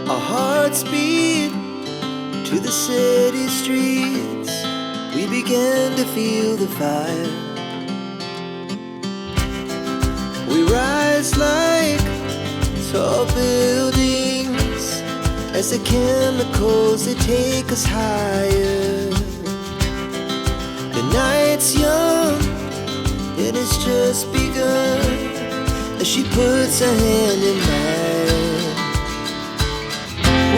Our hearts beat to the city streets. We began to feel the fire. We rise like tall buildings as the chemicals, they take us higher. The night's young, it has just begun, as she puts her hand in mine.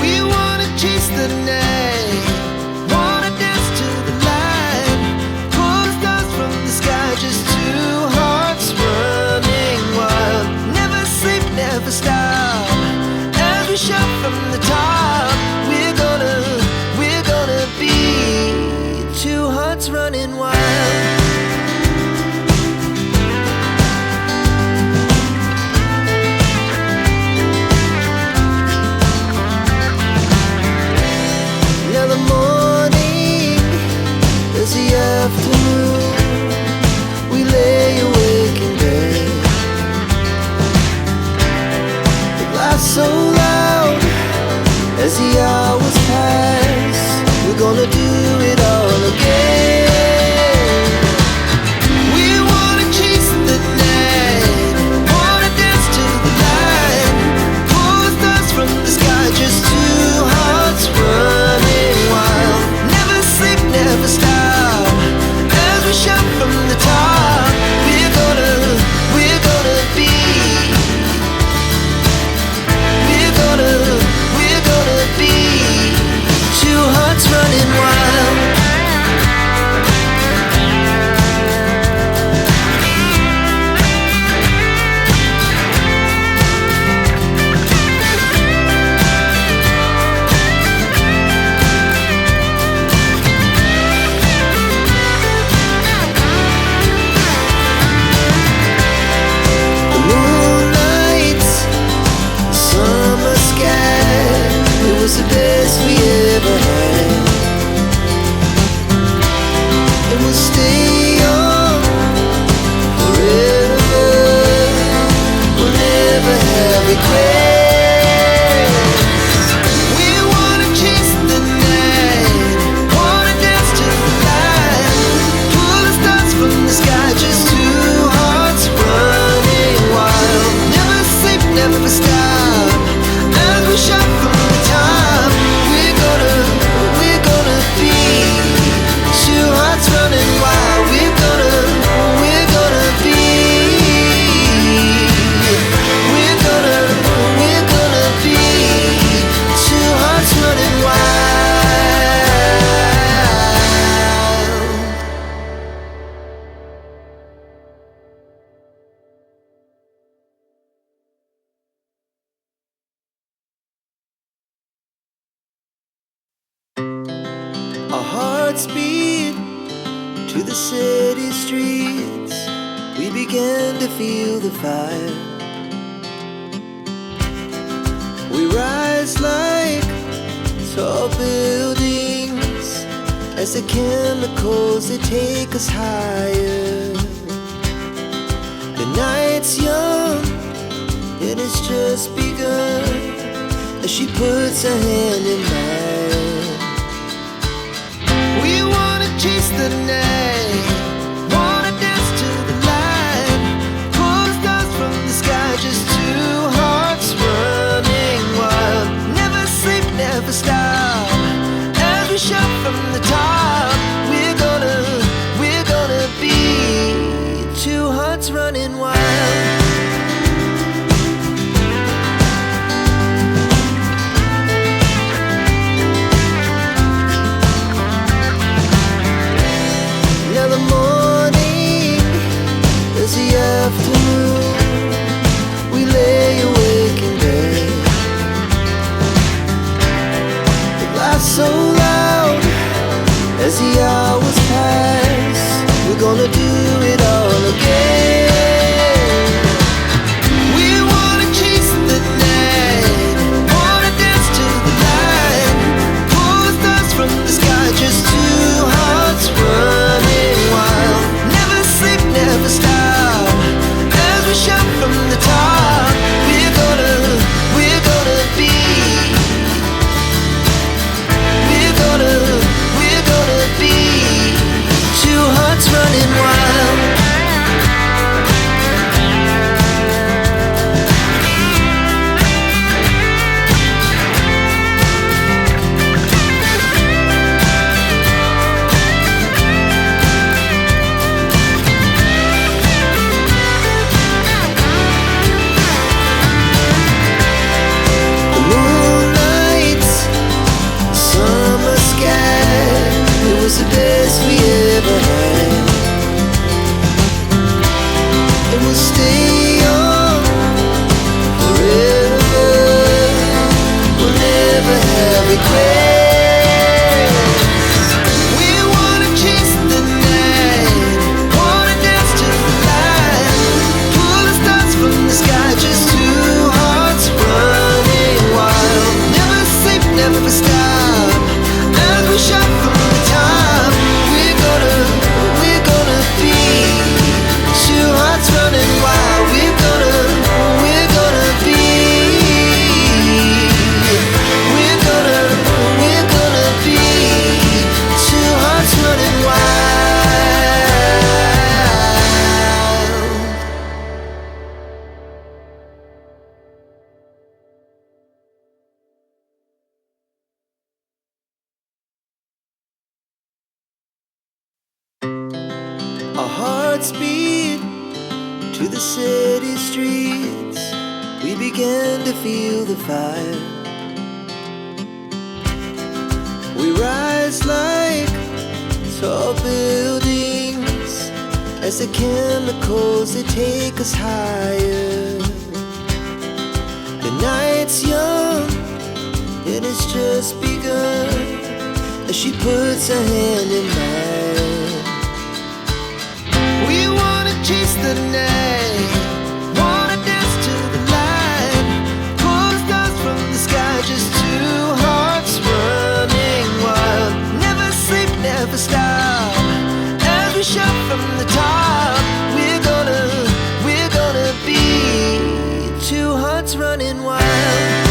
We wanna chase the night, wanna dance to the light, pull the stars from the sky, just two hearts running wild. Never sleep, never stop, as we shout from the top. We're gonna be two hearts running wild. Now the morning is the afternoon. We lay awake in bed. The laughs so loud as the hours pass. We're gonna do it all again. We wanna chase the night, wanna dance to the light, pull the stars from the sky, just two hearts running wild. Never sleep, never stop, as we shout from the top. We're gonna be, we're gonna be two hearts running wild. The moonlight, summer sky, it was the best we ever had. And we'll stay on forever. We'll never have regrets. We wanna chase the night, wanna dance to the light, pull the stars from the sky, just two hearts running wild. Never sleep, never stop, as we shout from the top. We're gonna be two hearts running wild. We're gonna be, we're gonna be two hearts running wild. Our hearts beat to the city streets. We began to feel the fire. We rise like tall buildings as the chemicals, they take us higher. The night's young, it has just begun, as she puts her hand in mine. We wanna chase the night, wanna dance to the light, pull the stars from the sky, just two hearts running wild. Never sleep, never stop, as we shout from the top. We're gonna be two hearts running wild. hearts beat to the city streets. We began to feel the fire. We rise like tall buildings as the chemicals, they take us higher. The night's young, it has just begun, as she puts her hand in mine. We wanna chase the night, wanna dance to the light, pull stars from the sky, just two hearts running wild. Never sleep, never stop, as we shout from the top. We're gonna be two hearts running wild.